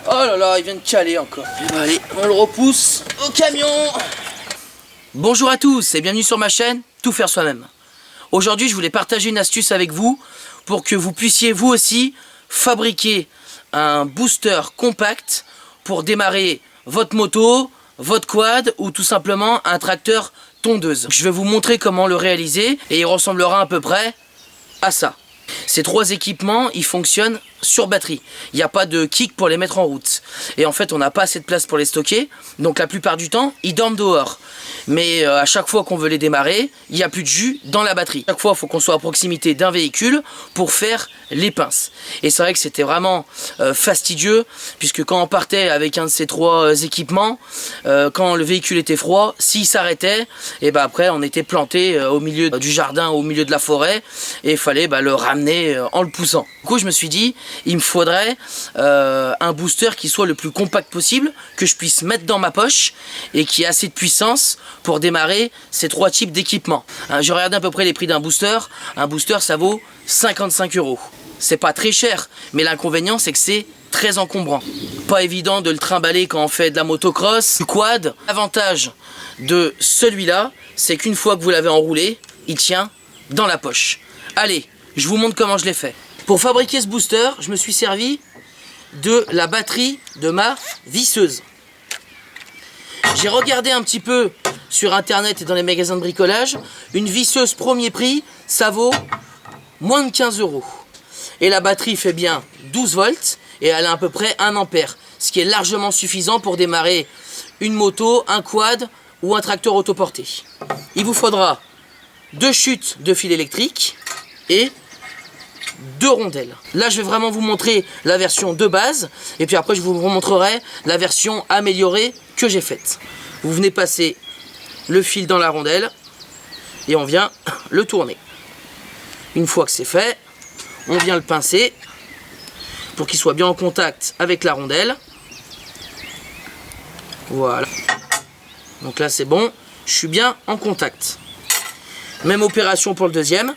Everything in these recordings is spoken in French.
Oh là là, il vient de caler encore. Allez, on le repousse au camion. Bonjour à tous et bienvenue sur ma chaîne Tout faire soi-même. Aujourd'hui, je voulais partager une astuce avec vous pour que vous puissiez vous aussi fabriquer un booster compact pour démarrer votre moto, votre quad ou tout simplement un tracteur tondeuse. Je vais vous montrer comment le réaliser et il ressemblera à peu près à ça. Ces trois équipements, ils fonctionnent sur batterie. Il n'y a pas de kick pour les mettre en route. Et en fait, on n'a pas assez de place pour les stocker. Donc la plupart du temps, ils dorment dehors. Mais à chaque fois qu'on veut les démarrer, il n'y a plus de jus dans la batterie. Chaque fois, il faut qu'on soit à proximité d'un véhicule pour faire les pinces. Et c'est vrai que c'était vraiment fastidieux, puisque quand on partait avec un de ces trois équipements, quand le véhicule était froid, s'il s'arrêtait, et ben après on était planté au milieu du jardin, au milieu de la forêt, et il fallait le ramener en le poussant. Du coup, je me suis dit, il me faudrait un booster qui soit le plus compact possible, que je puisse mettre dans ma poche et qui ait assez de puissance pour démarrer ces trois types d'équipements. Je regarde à peu près les prix d'un booster. Un booster, ça vaut 55 €. C'est pas très cher, mais l'inconvénient, c'est que c'est très encombrant. Pas évident de le trimballer quand on fait de la motocross, du quad. L'avantage de celui-là, c'est qu'une fois que vous l'avez enroulé, il tient dans la poche. Allez, je vous montre comment je l'ai fait. Pour fabriquer ce booster, je me suis servi de la batterie de ma visseuse. J'ai regardé un petit peu sur internet et dans les magasins de bricolage. Une visseuse premier prix, ça vaut moins de 15 €. Et la batterie fait bien 12 volts et elle a à peu près 1 ampère. Ce qui est largement suffisant pour démarrer une moto, un quad ou un tracteur autoporté. Il vous faudra 2 chutes de fil électrique et 2 rondelles. Là, je vais vraiment vous montrer la version de base et puis après, je vous montrerai la version améliorée que j'ai faite. Vous venez passer le fil dans la rondelle et on vient le tourner. Une fois que c'est fait, on vient le pincer pour qu'il soit bien en contact avec la rondelle. Voilà. Donc là, c'est bon. Je suis bien en contact. Même opération pour le deuxième.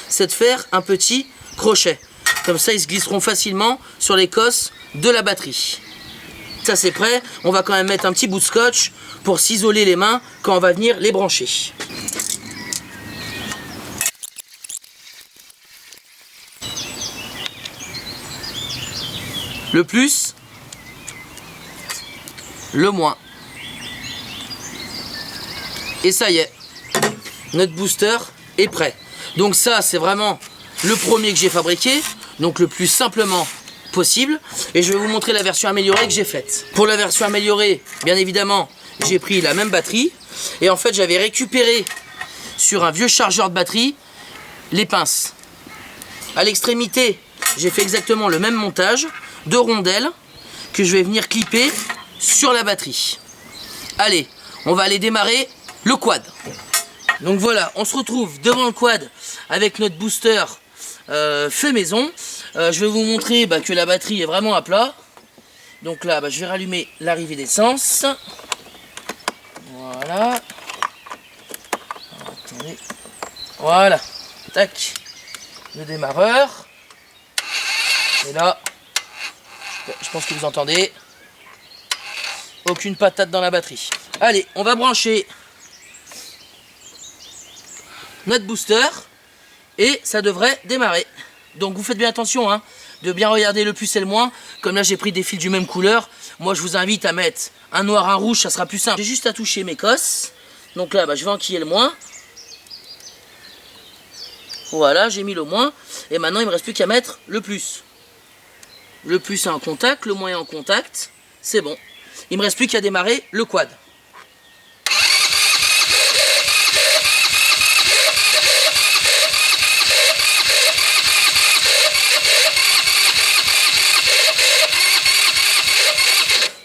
C'est de faire un petit crochet. Comme ça, ils se glisseront facilement sur les cosses de la batterie. Ça, c'est prêt. On va quand même mettre un petit bout de scotch pour s'isoler les mains quand on va venir les brancher. Le plus, le moins. Et ça y est, notre booster est prêt. Donc ça, c'est vraiment le premier que j'ai fabriqué, donc le plus simplement possible. Et je vais vous montrer la version améliorée que j'ai faite. Pour la version améliorée, bien évidemment, j'ai pris la même batterie. Et en fait, j'avais récupéré sur un vieux chargeur de batterie les pinces. À l'extrémité, j'ai fait exactement le même montage. 2 rondelles que je vais venir clipper sur la batterie. Allez, on va aller démarrer le quad. Donc voilà, on se retrouve devant le quad avec notre booster fait maison. Je vais vous montrer que la batterie est vraiment à plat. Donc là, je vais rallumer l'arrivée d'essence. Voilà. Attendez. Voilà. Tac. Le démarreur. Et là, je pense que vous entendez. Aucune patate dans la batterie. Allez, on va brancher notre booster et ça devrait démarrer. Donc vous faites bien attention de bien regarder le plus et le moins. Comme là j'ai pris des fils du même couleur. Moi je vous invite à mettre un noir, un rouge, ça sera plus simple. J'ai juste à toucher mes cosses. Donc là je vais enquiller le moins. Voilà, j'ai mis le moins. Et maintenant il me reste plus qu'à mettre le plus. Le plus est en contact, le moins est en contact. C'est bon. Il me reste plus qu'à démarrer le quad.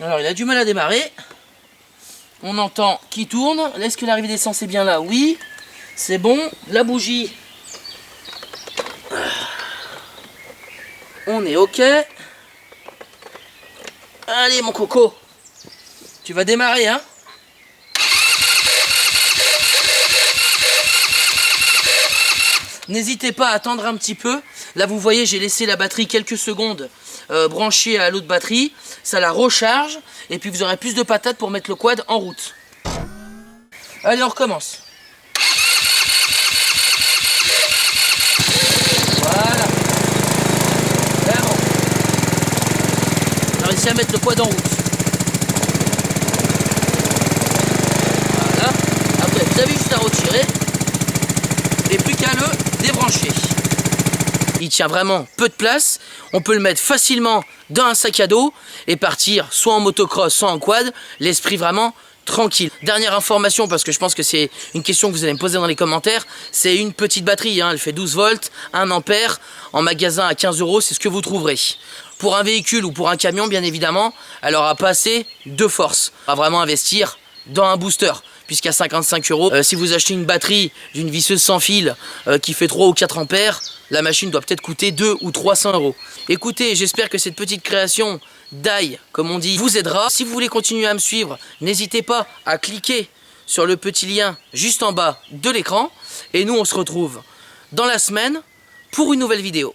Alors il a du mal à démarrer. On entend qu'il tourne. Est-ce que l'arrivée d'essence est bien là? Oui. C'est bon. La bougie. On est OK. Allez mon coco. Tu vas démarrer hein. N'hésitez pas à attendre un petit peu. Là, vous voyez, j'ai laissé la batterie quelques secondes branchée à l'autre batterie. Ça la recharge. Et puis, vous aurez plus de patates pour mettre le quad en route. Allez, on recommence. Voilà. C'est bon. On a réussi à mettre le quad en route. Voilà. Après, vous avez juste à retirer. Et plus qu'à le débrancher. Il tient vraiment peu de place. On peut le mettre facilement dans un sac à dos et partir soit en motocross, soit en quad. L'esprit vraiment tranquille. Dernière information, parce que je pense que c'est une question que vous allez me poser dans les commentaires. C'est une petite batterie, hein. Elle fait 12 volts, 1 ampère. En magasin à 15 €, c'est ce que vous trouverez. Pour un véhicule ou pour un camion, bien évidemment, elle aura pas assez de force. On va vraiment investir dans un booster. Puisqu'à 55 €, si vous achetez une batterie d'une visseuse sans fil qui fait 3 ou 4 ampères, la machine doit peut-être coûter 200 ou 300 €. Écoutez, j'espère que cette petite création d'ail, comme on dit, vous aidera. Si vous voulez continuer à me suivre, n'hésitez pas à cliquer sur le petit lien juste en bas de l'écran. Et nous, on se retrouve dans la semaine pour une nouvelle vidéo.